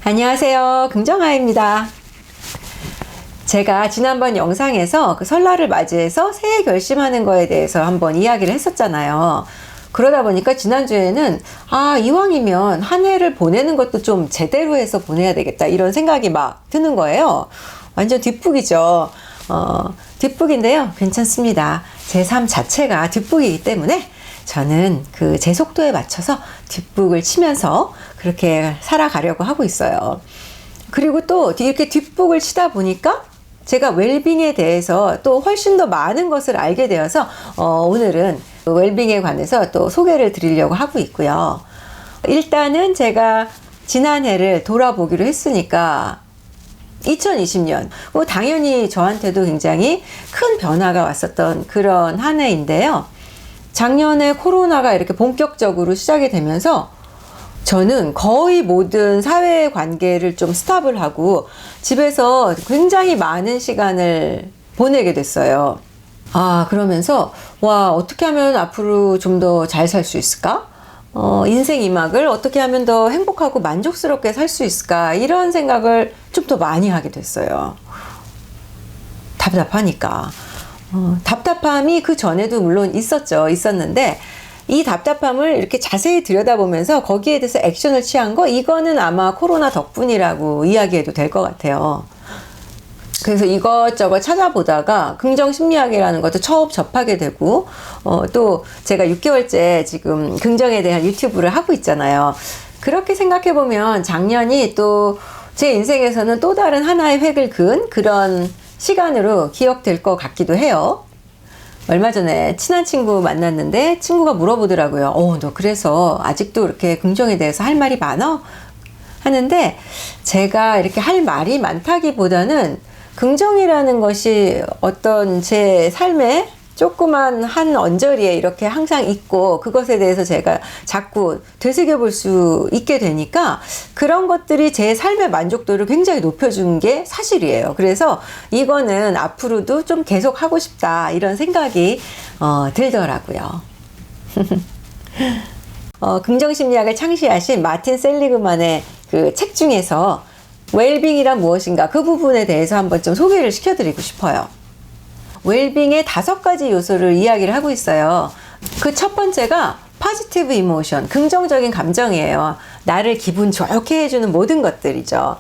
안녕하세요. 긍정아입니다. 제가 지난번 영상에서 그 설날을 맞이해서 새해 결심하는 거에 대해서 한번 이야기를 했었잖아요. 그러다 보니까 지난주에는 이왕이면 한 해를 보내는 것도 좀 제대로 해서 보내야 되겠다 이런 생각이 막 드는 거예요. 완전 뒷북이죠. 뒷북인데요. 괜찮습니다. 제 삶 자체가 뒷북이기 때문에 저는 제 속도에 맞춰서 뒷북을 치면서 그렇게 살아가려고 하고 있어요. 그리고 또 이렇게 뒷북을 치다 보니까 제가 웰빙에 대해서 또 훨씬 더 많은 것을 알게 되어서 오늘은 웰빙에 관해서 또 소개를 드리려고 하고 있고요. 일단은 제가 지난해를 돌아보기로 했으니까 2020년 당연히 저한테도 굉장히 큰 변화가 왔었던 그런 한 해인데요. 작년에 코로나가 이렇게 본격적으로 시작이 되면서 저는 거의 모든 사회 관계를 좀 스탑을 하고 집에서 굉장히 많은 시간을 보내게 됐어요. 그러면서 어떻게 하면 앞으로 좀 더 잘 살 수 있을까? 인생 이막을 어떻게 하면 더 행복하고 만족스럽게 살 수 있을까? 이런 생각을 좀 더 많이 하게 됐어요. 답답하니까. 답답함이 그 전에도 물론 있었는데 이 답답함을 이렇게 자세히 들여다보면서 거기에 대해서 액션을 취한 거 이거는 아마 코로나 덕분이라고 이야기해도 될 것 같아요. 그래서 이것저것 찾아보다가 긍정심리학이라는 것도 처음 접하게 되고 또 제가 6개월째 지금 긍정에 대한 유튜브를 하고 있잖아요. 그렇게 생각해보면 작년이 또 제 인생에서는 또 다른 하나의 획을 그은 그런 시간으로 기억될 것 같기도 해요. 얼마 전에 친한 친구 만났는데 친구가 물어보더라고요. 너 그래서 아직도 이렇게 긍정에 대해서 할 말이 많아? 하는데 제가 이렇게 할 말이 많다기보다는 긍정이라는 것이 어떤 제 삶에 조그만 한 언저리에 이렇게 항상 있고 그것에 대해서 제가 자꾸 되새겨 볼 수 있게 되니까 그런 것들이 제 삶의 만족도를 굉장히 높여준 게 사실이에요. 그래서 이거는 앞으로도 좀 계속 하고 싶다 이런 생각이 들더라고요. 긍정심리학을 창시하신 마틴 셀리그만의 그 책 중에서 웰빙이란 무엇인가 그 부분에 대해서 한번 좀 소개를 시켜드리고 싶어요. 웰빙의 5가지 요소를 이야기를 하고 있어요. 그 첫 번째가 포지티브 이모션, 긍정적인 감정이에요. 나를 기분 좋게 해주는 모든 것들이죠.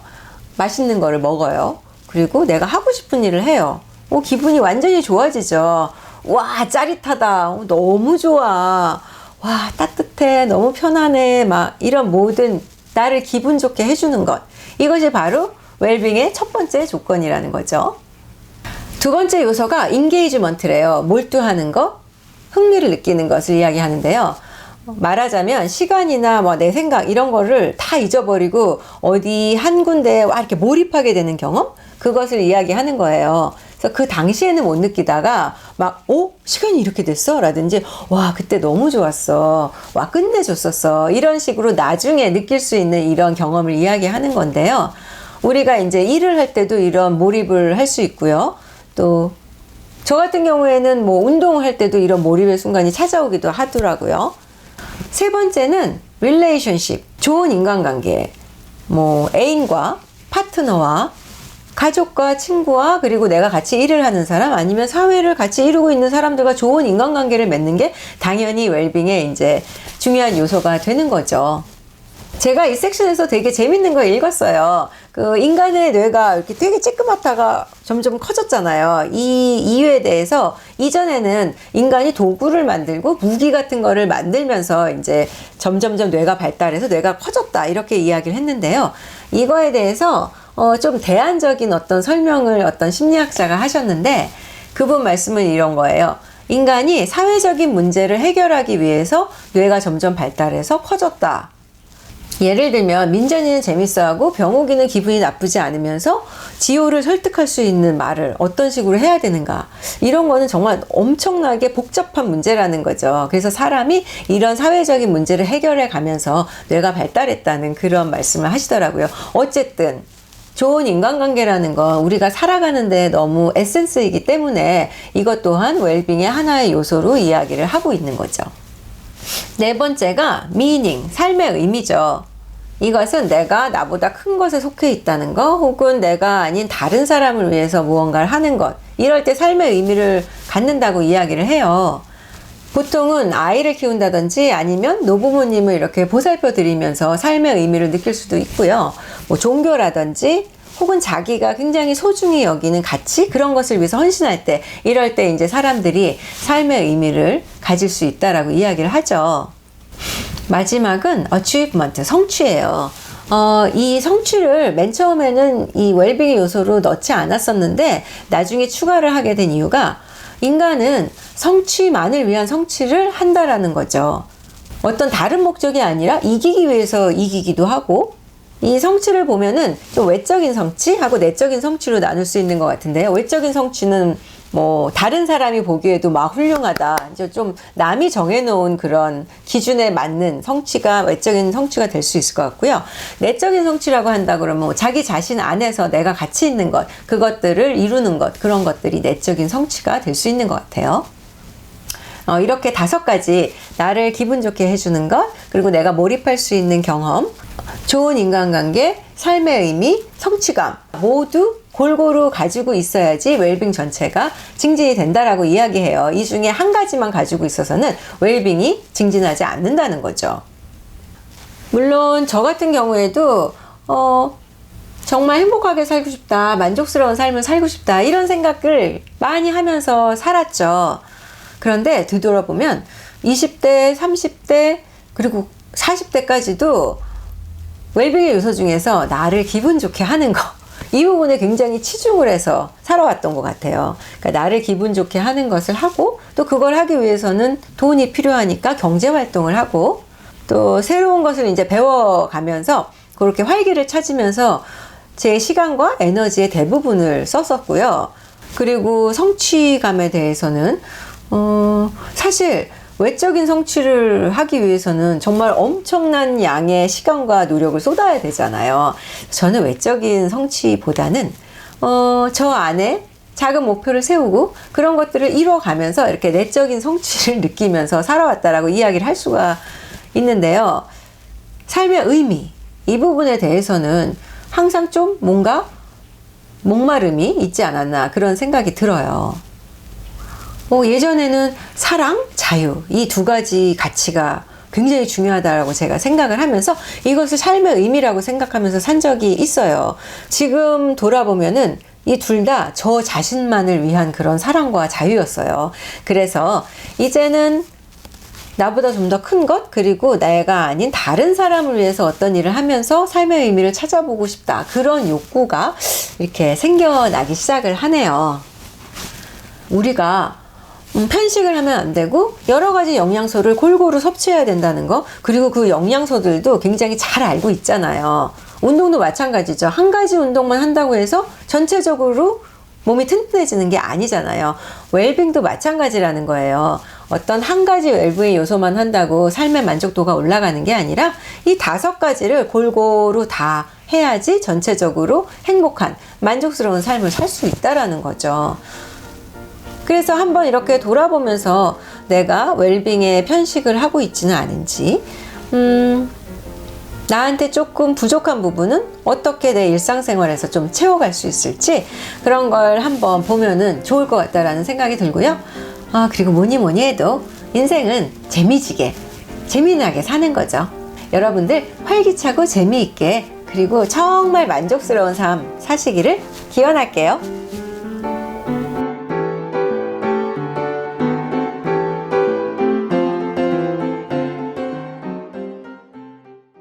맛있는 거를 먹어요. 그리고 내가 하고 싶은 일을 해요. 기분이 완전히 좋아지죠. 와, 짜릿하다. 너무 좋아. 와, 따뜻해. 너무 편안해. 막 이런 모든 나를 기분 좋게 해주는 것. 이것이 바로 웰빙의 첫 번째 조건이라는 거죠. 두 번째 요소가 인게이지먼트래요. 몰두하는 것, 흥미를 느끼는 것을 이야기하는데요. 말하자면 시간이나 내 생각 이런 거를 다 잊어버리고 어디 한 군데에 이렇게 몰입하게 되는 경험? 그것을 이야기하는 거예요. 그래서 그 당시에는 못 느끼다가 시간이 이렇게 됐어? 라든지 그때 너무 좋았어. 끝내줬었어. 이런 식으로 나중에 느낄 수 있는 이런 경험을 이야기하는 건데요. 우리가 이제 일을 할 때도 이런 몰입을 할 수 있고요. 또 저 같은 경우에는 운동할 때도 이런 몰입의 순간이 찾아오기도 하더라고요. 세 번째는 릴레이션십, 좋은 인간관계. 애인과 파트너와 가족과 친구와 그리고 내가 같이 일을 하는 사람 아니면 사회를 같이 이루고 있는 사람들과 좋은 인간관계를 맺는 게 당연히 웰빙의 이제 중요한 요소가 되는 거죠. 제가 이 섹션에서 되게 재밌는 걸 읽었어요. 인간의 뇌가 이렇게 되게 쬐끄맣다가 점점 커졌잖아요. 이 이유에 대해서 이전에는 인간이 도구를 만들고 무기 같은 거를 만들면서 이제 점점점 뇌가 발달해서 뇌가 커졌다 이렇게 이야기를 했는데요. 이거에 대해서 좀 대안적인 어떤 설명을 어떤 심리학자가 하셨는데 그분 말씀은 이런 거예요. 인간이 사회적인 문제를 해결하기 위해서 뇌가 점점 발달해서 커졌다. 예를 들면 민전이는 재밌어하고 병옥이는 기분이 나쁘지 않으면서 지호를 설득할 수 있는 말을 어떤 식으로 해야 되는가 이런 거는 정말 엄청나게 복잡한 문제라는 거죠. 그래서 사람이 이런 사회적인 문제를 해결해 가면서 뇌가 발달했다는 그런 말씀을 하시더라고요. 어쨌든 좋은 인간관계라는 건 우리가 살아가는데 너무 에센스이기 때문에 이것 또한 웰빙의 하나의 요소로 이야기를 하고 있는 거죠. 네 번째가 미닝, 삶의 의미죠. 이것은 내가 나보다 큰 것에 속해 있다는 것, 혹은 내가 아닌 다른 사람을 위해서 무언가를 하는 것, 이럴 때 삶의 의미를 갖는다고 이야기를 해요. 보통은 아이를 키운다든지 아니면 노부모님을 이렇게 보살펴 드리면서 삶의 의미를 느낄 수도 있고요. 뭐 종교라든지 혹은 자기가 굉장히 소중히 여기는 가치, 그런 것을 위해서 헌신할 때, 이럴 때 이제 사람들이 삶의 의미를 가질 수 있다라고 이야기를 하죠. 마지막은 achievement, 성취예요. 이 성취를 맨 처음에는 이 웰빙의 요소로 넣지 않았었는데 나중에 추가를 하게 된 이유가, 인간은 성취만을 위한 성취를 한다라는 거죠. 어떤 다른 목적이 아니라 이기기 위해서 이기기도 하고, 이 성취를 보면은 좀 외적인 성취하고 내적인 성취로 나눌 수 있는 것 같은데요. 외적인 성취는 뭐 다른 사람이 보기에도 막 훌륭하다, 이제 좀 남이 정해놓은 그런 기준에 맞는 성취가 외적인 성취가 될 수 있을 것 같고요. 내적인 성취라고 한다 그러면 뭐 자기 자신 안에서 내가 가치 있는 것, 그것들을 이루는 것, 그런 것들이 내적인 성취가 될 수 있는 것 같아요. 이렇게 5가지, 나를 기분 좋게 해주는 것, 그리고 내가 몰입할 수 있는 경험, 좋은 인간관계, 삶의 의미, 성취감, 모두 골고루 가지고 있어야지 웰빙 전체가 증진이 된다라고 이야기해요. 이 중에 한 가지만 가지고 있어서는 웰빙이 증진하지 않는다는 거죠. 물론 저 같은 경우에도 정말 행복하게 살고 싶다, 만족스러운 삶을 살고 싶다, 이런 생각을 많이 하면서 살았죠. 그런데 되돌아보면 20대, 30대, 그리고 40대까지도 웰빙의 요소 중에서 나를 기분 좋게 하는 거, 이 부분에 굉장히 치중을 해서 살아왔던 것 같아요. 그러니까 나를 기분 좋게 하는 것을 하고, 또 그걸 하기 위해서는 돈이 필요하니까 경제활동을 하고, 또 새로운 것을 이제 배워가면서 그렇게 활기를 찾으면서 제 시간과 에너지의 대부분을 썼었고요. 그리고 성취감에 대해서는 사실 외적인 성취를 하기 위해서는 정말 엄청난 양의 시간과 노력을 쏟아야 되잖아요. 저는 외적인 성취보다는 저 안에 작은 목표를 세우고 그런 것들을 이뤄가면서 이렇게 내적인 성취를 느끼면서 살아왔다라고 이야기를 할 수가 있는데요. 삶의 의미, 이 부분에 대해서는 항상 좀 뭔가 목마름이 있지 않았나, 그런 생각이 들어요. 예전에는 사랑, 자유, 이 2가지 가치가 굉장히 중요하다고 제가 생각을 하면서 이것을 삶의 의미라고 생각하면서 산 적이 있어요. 지금 돌아보면은 이 둘 다 저 자신만을 위한 그런 사랑과 자유였어요. 그래서 이제는 나보다 좀 더 큰 것, 그리고 내가 아닌 다른 사람을 위해서 어떤 일을 하면서 삶의 의미를 찾아보고 싶다, 그런 욕구가 이렇게 생겨나기 시작을 하네요. 우리가 편식을 하면 안 되고 여러 가지 영양소를 골고루 섭취해야 된다는 거, 그리고 그 영양소들도 굉장히 잘 알고 있잖아요. 운동도 마찬가지죠. 한 가지 운동만 한다고 해서 전체적으로 몸이 튼튼해지는 게 아니잖아요. 웰빙도 마찬가지라는 거예요. 어떤 한 가지 웰빙의 요소만 한다고 삶의 만족도가 올라가는 게 아니라 이 5가지를 골고루 다 해야지 전체적으로 행복한, 만족스러운 삶을 살 수 있다라는 거죠. 그래서 한번 이렇게 돌아보면서 내가 웰빙에 편식을 하고 있지는 않은지, 나한테 조금 부족한 부분은 어떻게 내 일상생활에서 좀 채워갈 수 있을지, 그런 걸 한번 보면은 좋을 것 같다라는 생각이 들고요. 그리고 뭐니 해도 인생은 재미지게, 재미나게 사는 거죠. 여러분들 활기차고 재미있게, 그리고 정말 만족스러운 삶 사시기를 기원할게요.